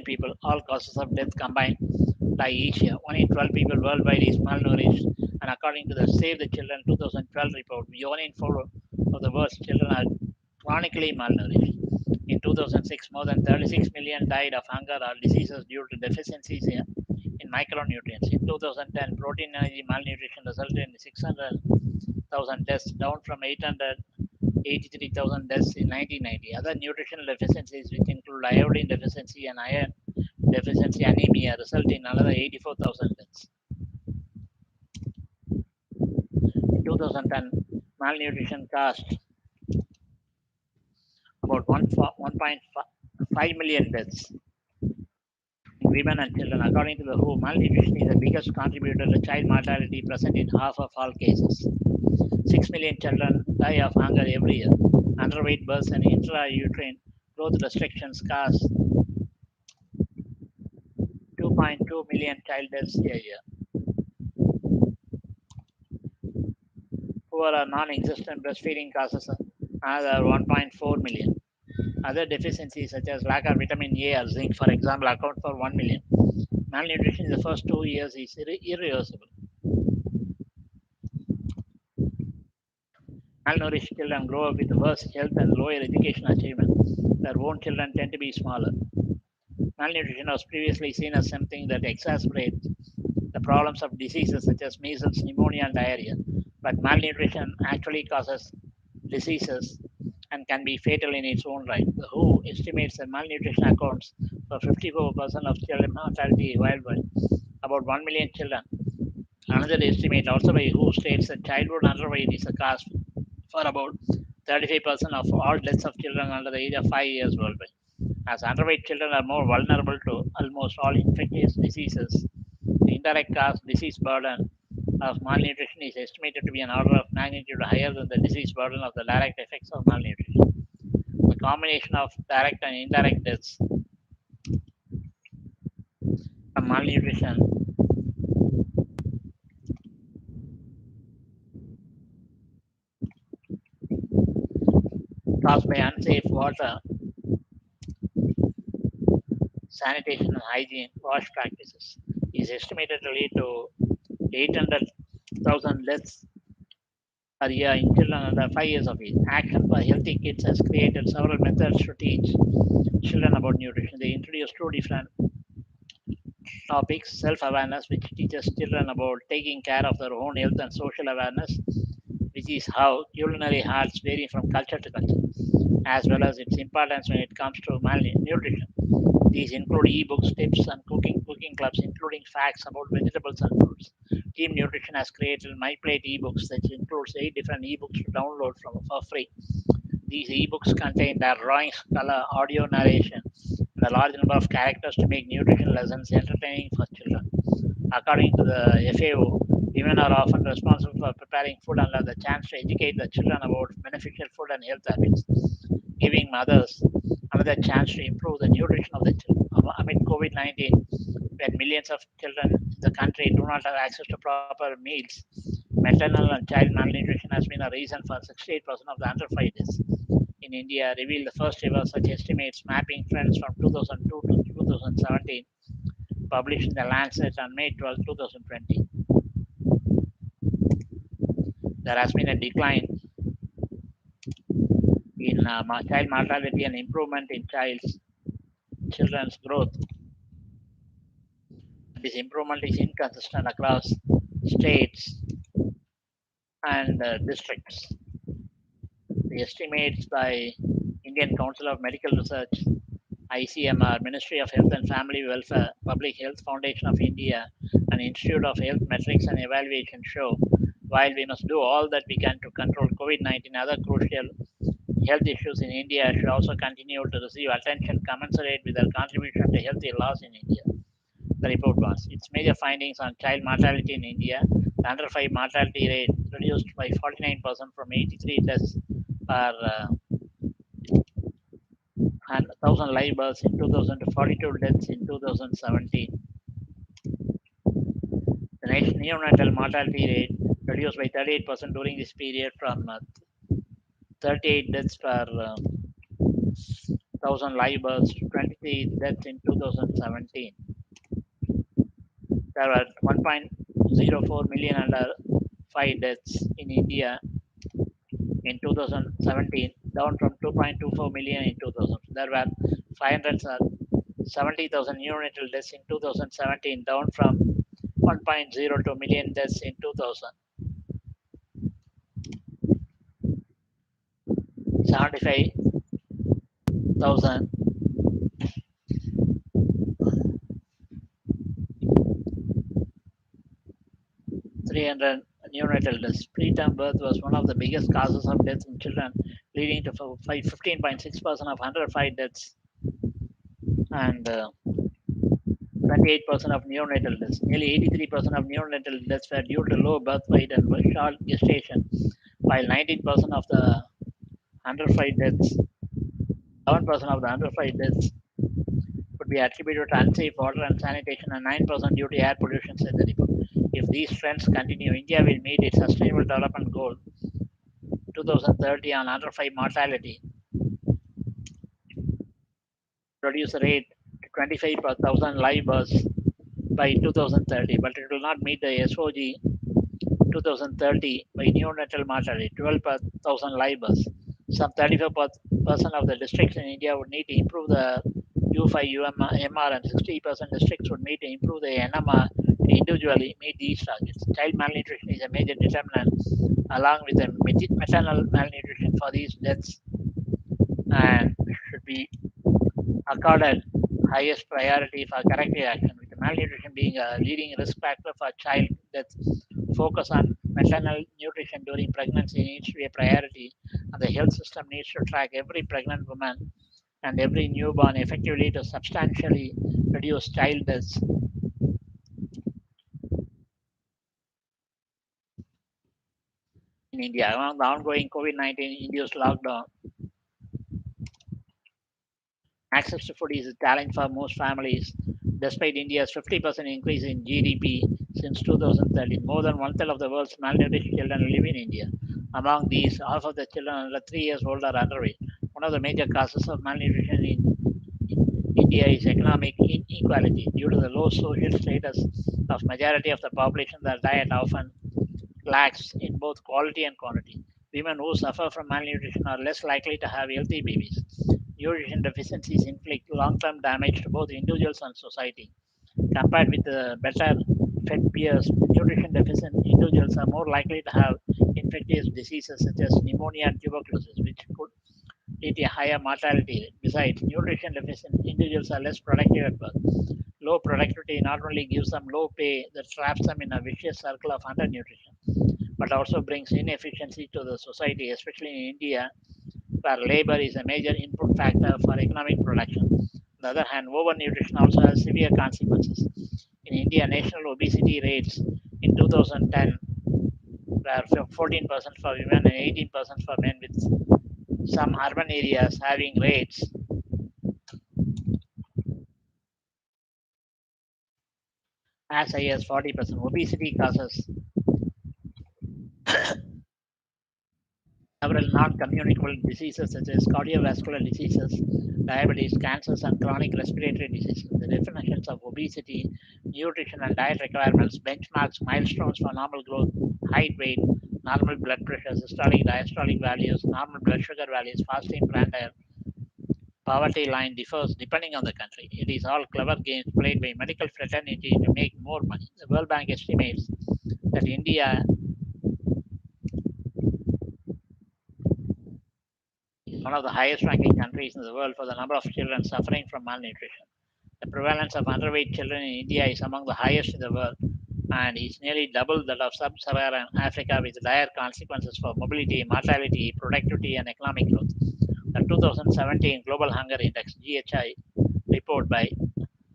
people, all causes of death combined, die each year. 1 in 12 people worldwide is malnourished, and according to the Save the Children 2012 report, 1 in 4 of the world's children are chronically malnourished. In 2006, more than 36 million died of hunger or diseases due to deficiencies in micronutrients. In 2010, protein energy malnutrition resulted in 600,000 deaths, down from 883,000 deaths in 1990. Other nutritional deficiencies, which include iodine deficiency and iron deficiency anemia, result in another 84,000 deaths. In 2010, malnutrition caused about 1.5 million deaths in women and children. According to the WHO, malnutrition is the biggest contributor to child mortality, present in half of all cases. 6 million children die of hunger every year. Underweight births and intrauterine growth restrictions cause 2.2 million child deaths a year. Poor or non-existent breastfeeding causes another 1.4 million. Other deficiencies such as lack of vitamin A or zinc, for example, account for 1 million. Malnutrition in the first 2 years is irreversible. Malnourished children grow up with worse health and lower education achievement. Their own children tend to be smaller. Malnutrition was previously seen as something that exacerbates the problems of diseases such as measles, pneumonia, and diarrhea. But malnutrition actually causes diseases and can be fatal in its own right. The WHO estimates that malnutrition accounts for 54% of children mortality worldwide, about 1 million children. Another estimate, also by WHO, states that childhood underweight is a cause for about 35% of all deaths of children under the age of 5 years worldwide. As underweight children are more vulnerable to almost all infectious diseases, the indirect cause disease burden of malnutrition is estimated to be an order of magnitude higher than the disease burden of the direct effects of malnutrition. The combination of direct and indirect deaths from malnutrition caused by unsafe water, sanitation, and hygiene wash practices is estimated to lead to 800,000 deaths per year in children under 5 years of age. Action for Healthy Kids has created several methods to teach children about nutrition. They introduced two different topics: self awareness, which teaches children about taking care of their own health, and social awareness, which is how culinary arts vary from culture to culture, as well as its importance when it comes to malnutrition. These include ebooks, tips, and cooking clubs, including facts about vegetables and fruits. Team Nutrition has created My Plate ebooks that includes 8 different ebooks to download for free. These ebooks contain their drawings, color, audio narration, and a large number of characters to make nutrition lessons entertaining for children. According to the FAO, women are often responsible for preparing food and have the chance to educate the children about beneficial food and health habits, giving mothers another chance to improve the nutrition of the children. Amid COVID 19, when millions of children in the country do not have access to proper meals, maternal and child malnutrition has been a reason for 68% of the under 5 deaths in India, revealed the first ever such estimates mapping trends from 2002 to 2017, published in the Lancet on May 12, 2020. There has been a decline in child mortality and improvement in children's growth. This improvement is inconsistent across states and districts. The estimates by Indian Council of Medical Research, ICMR, Ministry of Health and Family Welfare, Public Health Foundation of India, and Institute of Health Metrics and Evaluation show while we must do all that we can to control COVID 19, other crucial health issues in India should also continue to receive attention commensurate with their contribution to healthy laws in India. The report was its major findings on child mortality in India. The under 5 mortality rate reduced by 49% from 83 deaths per 1,000 live births in 2000 to 42 deaths in 2017. The neonatal mortality rate reduced by 38% during this period from 38 deaths per 1,000 live births to 23 deaths in 2017. There were 1.04 million under 5 deaths in India in 2017, down from 2.24 million in 2000. There were 570,000 neonatal deaths in 2017, down from 1.02 million deaths in 2000. 75,300 neonatal deaths. Preterm birth was one of the biggest causes of death in children, leading to 15.6% of 105 deaths and 28% of neonatal deaths. Nearly 83% of neonatal deaths were due to low birth weight and short gestation, while 19% of the under 5 deaths, 11% of the under 5 deaths could be attributed to unsafe water and sanitation, and 9% due to air pollution, said the report. If these trends continue, India will meet its Sustainable Development Goal 2030 on under 5 mortality, reduce the rate to 25 per thousand live births by 2030, but it will not meet the SOG 2030 by neonatal mortality, 12 per thousand live births. Some 34% of the districts in India would need to improve the U5 UMR, and 60% districts would need to improve the NMR to individually meet these targets. Child malnutrition is a major determinant, along with the maternal malnutrition for these deaths, and should be accorded highest priority for corrective action, with malnutrition being a leading risk factor for child death. Focus on maternal nutrition during pregnancy needs to be a priority, and the health system needs to track every pregnant woman and every newborn effectively to substantially reduce child deaths in India. Among the ongoing COVID 19 induced lockdown, access to food is a challenge for most families. Despite India's 50% increase in GDP since 2013, more than one third of the world's malnourished children live in India. Among these, half of the children under 3 years old are underweight. One of the major causes of malnutrition in India is economic inequality. Due to the low social status of majority of the population, their diet often lacks in both quality and quantity. Women who suffer from malnutrition are less likely to have healthy babies. Nutrition deficiencies inflict long term damage to both individuals and society. Compared with the better fed peers, nutrition deficient individuals are more likely to have infectious diseases such as pneumonia and tuberculosis, which could lead to a higher mortality rate. Besides, nutrition deficient individuals are less productive at birth. Low productivity not only gives them low pay that traps them in a vicious circle of undernutrition, but also brings inefficiency to the society, especially in India, where labor is a major input factor for economic production. On the other hand, overnutrition also has severe consequences. In India, national obesity rates in 2010 were 14% for women and 18% for men, with some urban areas having rates as high as 40%. Obesity causes several non-communicable diseases such as cardiovascular diseases, diabetes, cancers, and chronic respiratory diseases. The definitions of obesity, nutrition, and diet requirements benchmarks milestones for normal growth, height, weight, normal blood pressure, systolic, diastolic values, normal blood sugar values, fasting parameter, poverty line differs depending on the country. It is all clever games played by medical fraternity to make more money. The World Bank estimates that India is one of the highest ranking countries in the world for the number of children suffering from malnutrition. The prevalence of underweight children in India is among the highest in the world and is nearly double that of sub Saharan Africa, with dire consequences for mobility, mortality, productivity, and economic growth. The 2017 Global Hunger Index (GHI) report by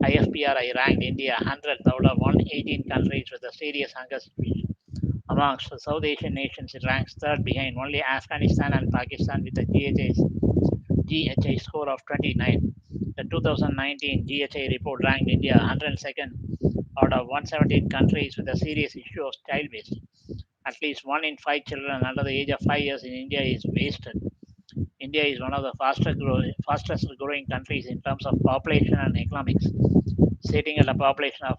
IFPRI ranked India 100th out of 118 countries with a serious hunger situation. Amongst the South Asian nations, it ranks third behind only Afghanistan and Pakistan with a GHI score of 29. The 2019 GHI report ranked India 102nd out of 117 countries with a serious issue of child waste. At least 1 in 5 children under the age of 5 years in India is wasted. India is one of the fastest growing countries in terms of population and economics, sitting at a population of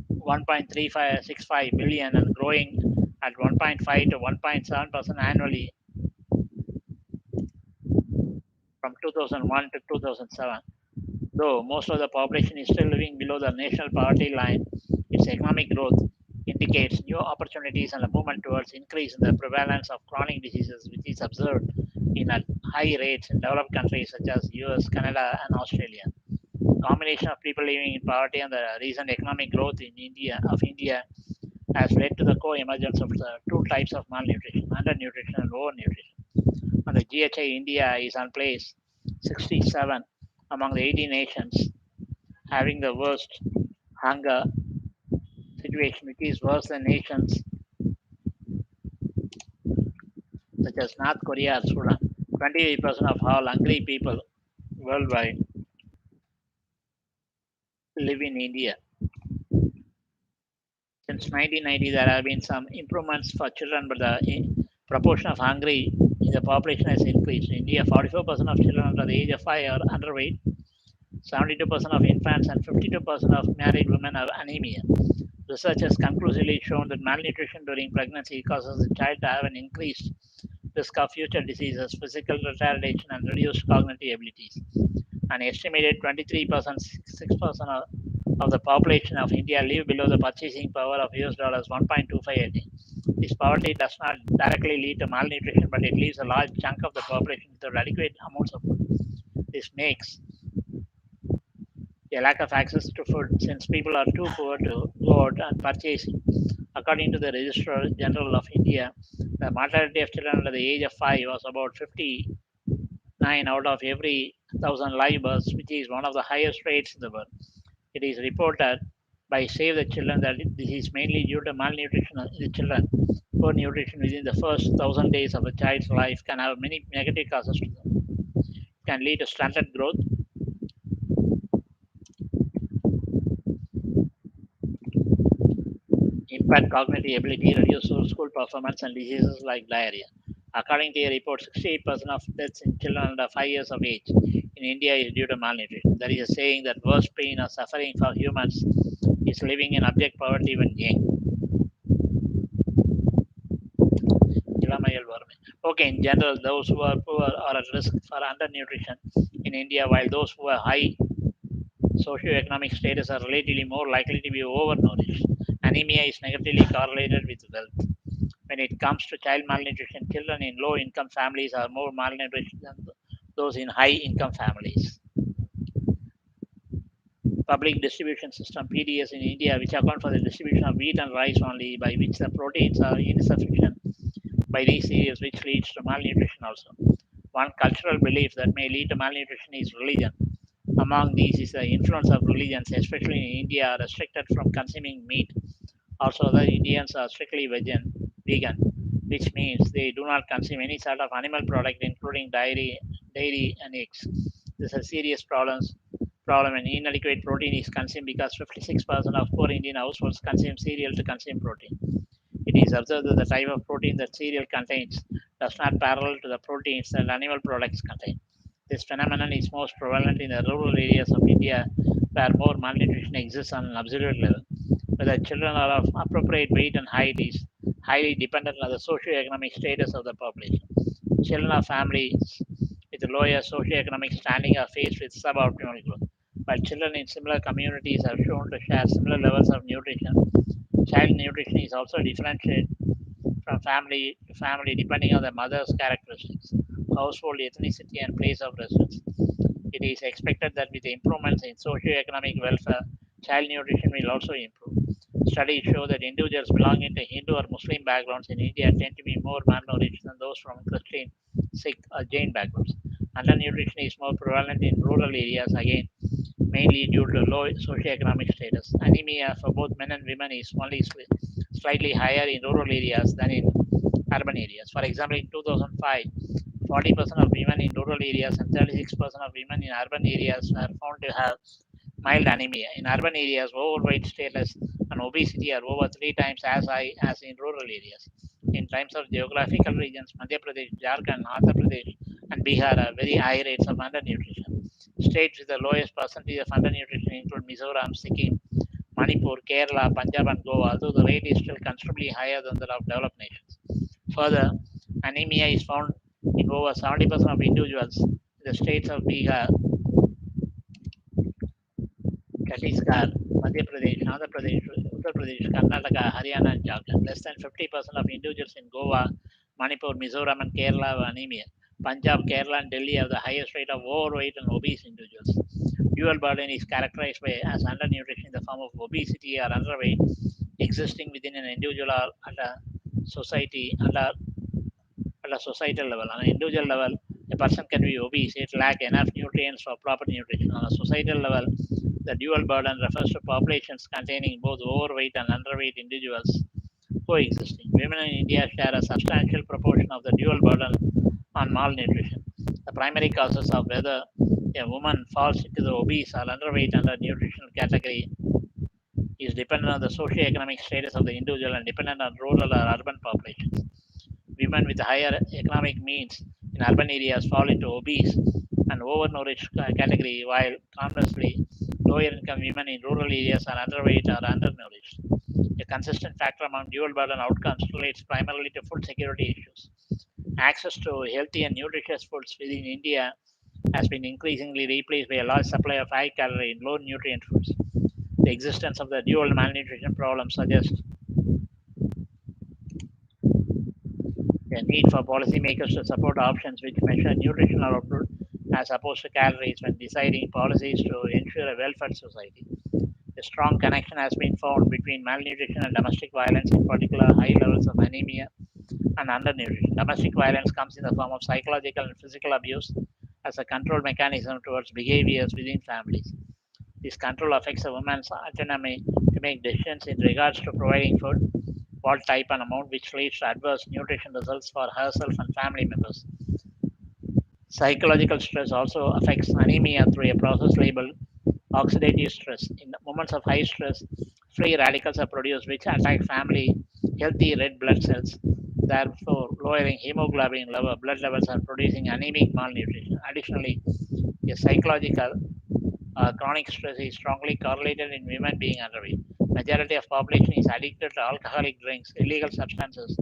1.3565 billion and growing at 1.5 to 1.7% annually from 2001 to 2007. Though most of the population is still living below the national poverty line, its economic growth indicates new opportunities and a movement towards increase in the prevalence of chronic diseases, which is observed in at high rates in developed countries such as US, Canada, and Australia. Combination of people living in poverty and the recent economic growth in India has led to the co-emergence of the two types of malnutrition: undernutrition and overnutrition. And the GHI, India is on place 67 among the 80 nations having the worst hunger situation, which is worse than nations such as North Korea or Sudan. 28% of all hungry people worldwide live in India. Since 1990, there have been some improvements for children, but the proportion of hungry in the population has increased. In India, 44% of children under the age of 5 are underweight, 72% of infants and 52% of married women have anemia. Research has conclusively shown that malnutrition during pregnancy causes the child to have an increased risk of future diseases, physical retardation, and reduced cognitive abilities. An estimated 23%, 6% of the population of India live below the purchasing power of US dollars 1.25 a day. This poverty does not directly lead to malnutrition, but it leaves a large chunk of the population without adequate amounts of food. This makes a lack of access to food since people are too poor to go out and purchase. According to the Registrar General of India, the mortality of children under the age of 5 was about 59 out of every 1,000 live births, which is one of the highest rates in the world. It is reported by Save the Children that this is mainly due to malnutrition in the children. Poor nutrition within the first 1,000 days of a child's life can have many negative causes to them. It can lead to stunted growth, impact cognitive ability, reduce school performance, and diseases like diarrhea. According to a report, 68% of deaths in children under 5 years of age in India is due to malnutrition. There is a saying that worst pain or suffering for humans is living in abject poverty when young. Okay, in general, those who are poor are at risk for undernutrition in India, while those who are high socioeconomic status are relatively more likely to be overnourished. Anemia is negatively correlated with wealth. When it comes to child malnutrition, children in low income families are more malnourished than those in high income families. Public distribution system PDS in India, which account for the distribution of wheat and rice only, by which the proteins are insufficient by these cereals, which leads to malnutrition also. One cultural belief that may lead to malnutrition is religion. Among these is the influence of religions, especially in India, are restricted from consuming meat. Also, the Indians are strictly vegan, which means they do not consume any sort of animal product, including dairy and eggs. This is a serious problem, and inadequate protein is consumed because 56% of poor Indian households consume cereal to consume protein. It is observed that the type of protein that cereal contains does not parallel to the proteins that animal products contain. This phenomenon is most prevalent in the rural areas of India where more malnutrition exists on an absolute level. Whether children are of appropriate weight and height is highly dependent on the socio-economic status of the population. Children of families with lower socio-economic standing are faced with suboptimal growth, while children in similar communities are shown to share similar levels of nutrition. Child nutrition is also differentiated from family to family depending on the mother's characteristics, household ethnicity, and place of residence. It is expected that with the improvements in socio-economic welfare, child nutrition will also improve. Studies show that individuals belonging to Hindu or Muslim backgrounds in India tend to be more malnourished than those from Christian, Sikh, or Jain backgrounds. Undernutrition is more prevalent in rural areas, again, mainly due to low socioeconomic status. Anemia for both men and women is only slightly higher in rural areas than in urban areas. For example, in 2005, 40% of women in rural areas and 36% of women in urban areas were found to have mild anemia. In urban areas, overweight status and obesity are over three times as high as in rural areas. In terms of geographical regions, Madhya Pradesh, Jharkhand, Andhra Pradesh, and Bihar are very high rates of undernutrition. States with the lowest percentage of undernutrition include Mizoram, Sikkim, Manipur, Kerala, Punjab, and Goa, although the rate is still considerably higher than that of developed nations. Further, anemia is found in over 70% of individuals in the states of Bihar, Chhattisgarh, Madhya Pradesh, Andhra Pradesh, Uttar Pradesh, Karnataka, Haryana, and Jharkhand. Less than 50% of individuals in Goa, Manipur, Mizoram, and Kerala have anemia. Punjab, Kerala, and Delhi have the highest rate of overweight and obese individuals. Dual burden is characterized by as undernutrition in the form of obesity or underweight existing within an individual or at a society at a societal level. On an individual level, a person can be obese, it lack enough nutrients for proper nutrition. On a societal level, the dual burden refers to populations containing both overweight and underweight individuals coexisting. Women in India share a substantial proportion of the dual burden on malnutrition. The primary causes of whether a woman falls into the obese or underweight under nutritional category is dependent on the socio-economic status of the individual and dependent on rural or urban populations. Women with higher economic means in urban areas fall into obese and overnourished category, while conversely, lower income women in rural areas are underweight or undernourished. A consistent factor among dual burden outcomes relates primarily to food security issues. Access to healthy and nutritious foods within India has been increasingly replaced by a large supply of high calorie and low nutrient foods. The existence of the dual malnutrition problem suggests a need for policymakers to support options which measure nutritional output as opposed to calories when deciding policies to ensure a well-fed society. A strong connection has been found between malnutrition and domestic violence, in particular high levels of anemia and undernutrition. Domestic violence comes in the form of psychological and physical abuse as a control mechanism towards behaviors within families. This control affects a woman's autonomy to make decisions in regards to providing food, what type and amount, which leads to adverse nutrition results for herself and family members. Psychological stress also affects anemia through a process labeled oxidative stress. In moments of high stress, free radicals are produced which attack family healthy red blood cells, therefore lowering hemoglobin level. Blood levels are producing anemic malnutrition. Additionally, a psychological chronic stress is strongly correlated in women being underweight. Majority of population is addicted to alcoholic drinks, illegal substances,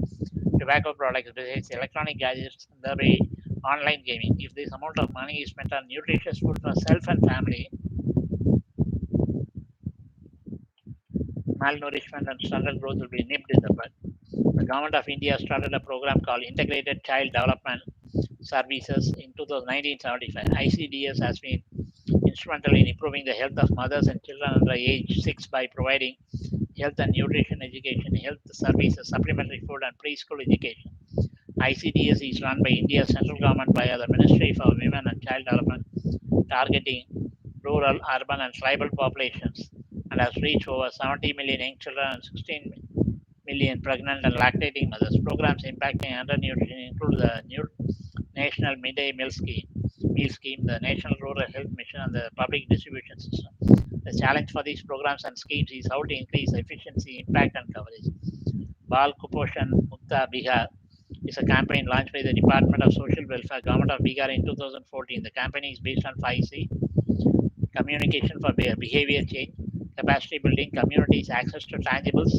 tobacco products, besides electronic gadgets, there be online gaming. If this amount of money is spent on nutritious food for self and family, malnourishment and stunted growth will be nipped in the bud. The Government of India started a program called Integrated Child Development Services in 1975. ICDS has been instrumental in improving the health of mothers and children under age 6 by providing health and nutrition education, health services, supplementary food, and preschool education. ICDS is run by India's central government via the Ministry for Women and Child Development, targeting rural, urban, and tribal populations, and has reached over 70 million young children and 16 million pregnant and lactating mothers. Programs impacting undernutrition include the new National Midday Meal Scheme, the National Rural Health Mission, and the public distribution system. The challenge for these programs and schemes is how to increase efficiency, impact, and coverage. Bal Kuposhan Mukta Bihar is a campaign launched by the Department of Social Welfare, Government of Bihar in 2014. The campaign is based on 5C: communication for behavior change, capacity building, communities access to tangibles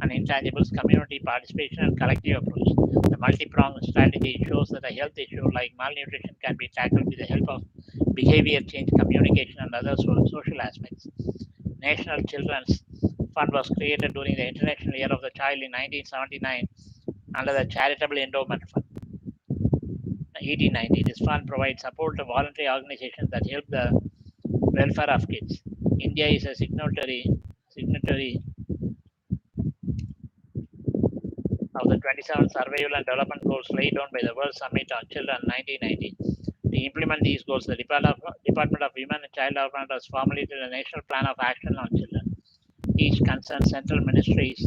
and intangibles, community participation, and collective approach. The multi-pronged strategy shows that a health issue like malnutrition can be tackled with the help of behavior change, communication, and other social aspects. National Children's Fund was created during the International Year of the Child in 1979 under the Charitable Endowment Fund. 1890. This fund provides support to voluntary organizations that help the welfare of kids. India is a signatory of the 27 Survival and Development Goals laid down by the World Summit on Children in 1990. To implement these goals, the Department of Women and Child Development has formulated a National Plan of Action on Children. Each concerned central ministries,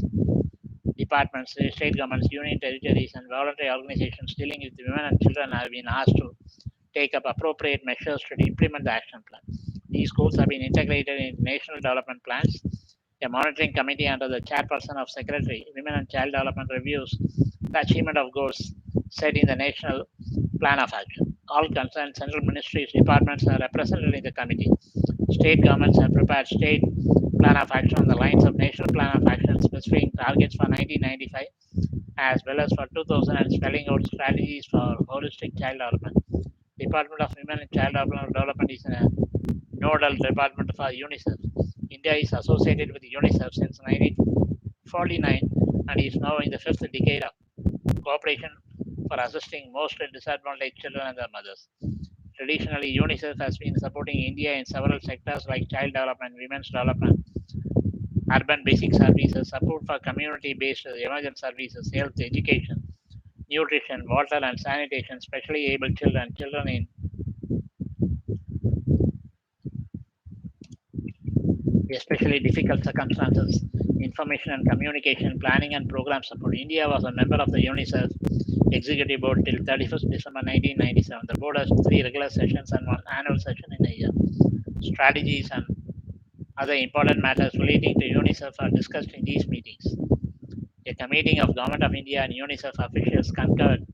departments, state governments, union territories, and voluntary organizations dealing with women and children have been asked to take up appropriate measures to implement the action plan. These goals have been integrated in national development plans. A monitoring committee under the chairperson of Secretary, Women and Child Development reviews the achievement of goals set in the National Plan of Action. All concerned central ministries, departments are represented in the committee. State governments have prepared state plan of action on the lines of National Plan of Action, specifying targets for 1995 as well as for 2000 and spelling out strategies for holistic child development. Department of Women and Child Development is a nodal department for UNICEF. India is associated with UNICEF since 1949 and is now in the fifth decade of cooperation for assisting most disadvantaged children and their mothers. Traditionally, UNICEF has been supporting India in several sectors like child development, women's development, urban basic services, support for community-based emergent services, health, education, nutrition, water and sanitation, specially able children, children in especially difficult circumstances, information and communication, planning and program support. India was a member of the UNICEF Executive Board till 31st December 1997. The board has 3 regular sessions and 1 annual session in a year. Strategies and other important matters relating to UNICEF are discussed in these meetings. A committee of Government of India and UNICEF officials concurred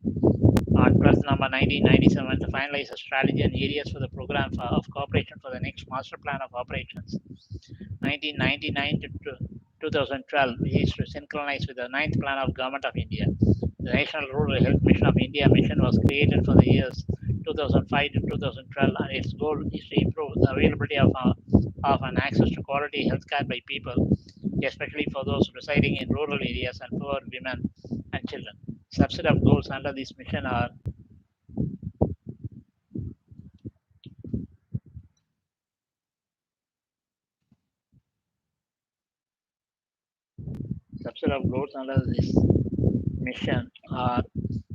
on 12th November 1997 to finalize a strategy and areas for the program of cooperation for the next Master Plan of Operations 1999 to 2012, which is to synchronize with the 9th Plan of Government of India. The National Rural Health Mission of India mission was created for the years 2005 to 2012, and its goal is to improve the availability of an access to quality healthcare by people, especially for those residing in rural areas and poor women and children. Subset of goals under this mission are subset of goals under this mission are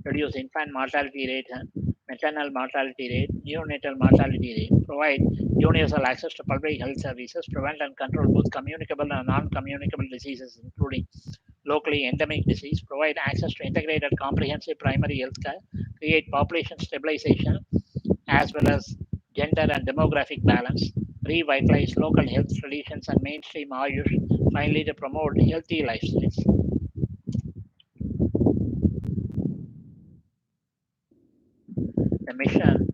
reduce infant mortality rate and maternal mortality rate, neonatal mortality rate, provide universal access to public health services, prevent and control both communicable and non-communicable diseases, including locally endemic disease, provide access to integrated comprehensive primary health care, create population stabilization as well as gender and demographic balance, revitalize local health traditions and mainstream Ayush, finally to promote healthy lifestyles. The mission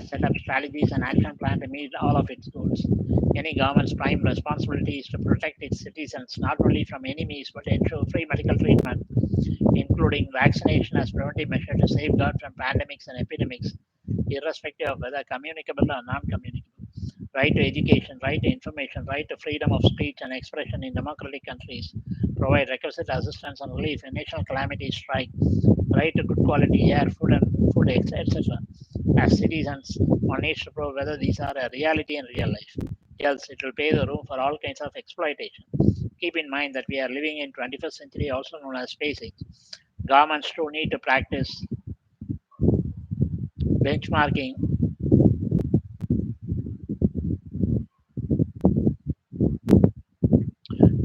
set up strategies and action plan to meet all of its goals. Any government's prime responsibility is to protect its citizens not only from enemies but ensure free medical treatment, including vaccination as preventive measure to safeguard from pandemics and epidemics, irrespective of whether communicable or non-communicable. Right to education, right to information, right to freedom of speech and expression in democratic countries, provide requisite assistance and relief when national calamities strike, right to good quality air, food and food, etc. As citizens, one needs to prove whether these are a reality in real life. Else, it will pay the room for all kinds of exploitation. Keep in mind that we are living in 21st century, also known as space age. Governments too need to practice benchmarking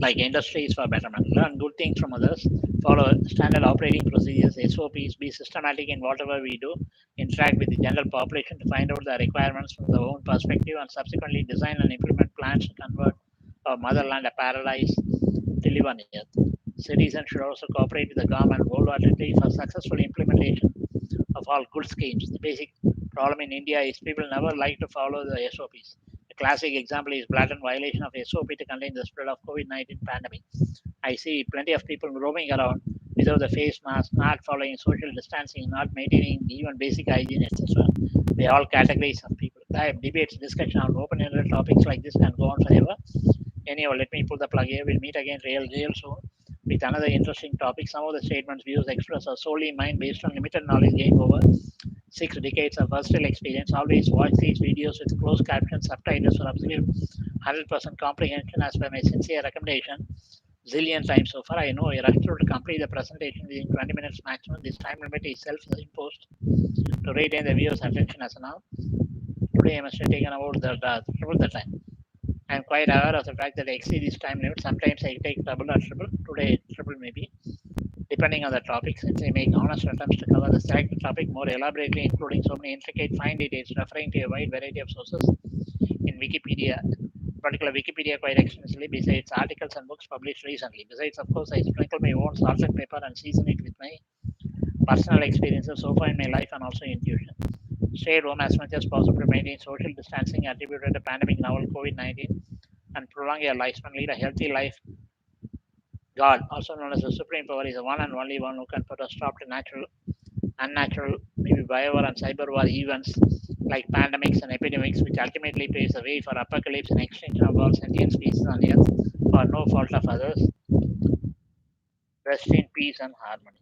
like industries for betterment. Learn good things from others, follow standard operating procedures, SOPs, be systematic in whatever we do, interact with the general population to find out the requirements from their own perspective, and subsequently design and implement plans to convert our motherland a paradise to live on earth. Citizens should also cooperate with the government wholeheartedly for successful implementation of all good schemes. The basic problem in India is people never like to follow the SOPs. A classic example is blatant violation of SOP to contain the spread of COVID-19 pandemic. I see plenty of people roaming around without the face mask, not following social distancing, not maintaining even basic hygiene, etc. They are all categories of people. Debates, discussion on open-ended topics like this can go on forever. Anyhow, let me pull the plug here. We'll meet again real soon with another interesting topic. Some of the statements, views expressed are solely mine based on limited knowledge gained over 6 decades of versatile experience. Always watch these videos with closed captions, subtitles for absolute 100% comprehension as per my sincere recommendation. Zillion times so far. I know I rushed through to complete the presentation within 20 minutes maximum. This time limit is self-imposed to retain the viewer's attention as of now. Today I must have taken about triple the time. I am quite aware of the fact that I exceed this time limit. Sometimes I take double or triple. Today triple maybe, depending on the topic, since I make honest attempts to cover the selected topic more elaborately, including so many intricate fine details referring to a wide variety of sources in Wikipedia, particular Wikipedia quite extensively, besides articles and books published recently. Besides, of course, I sprinkle my own salt and pepper and season it with my personal experiences so far in my life and also intuition. Stay at home as much as possible to maintain social distancing attributed to pandemic novel COVID-19 and prolong your lifespan. Lead a healthy life. God, also known as the Supreme Power, is the one and only one who can put a stop to natural, unnatural, maybe biowar and cyber war events like pandemics and epidemics, which ultimately paves the way for apocalypse and extinction of all sentient species on Earth for no fault of others. Rest in peace and harmony.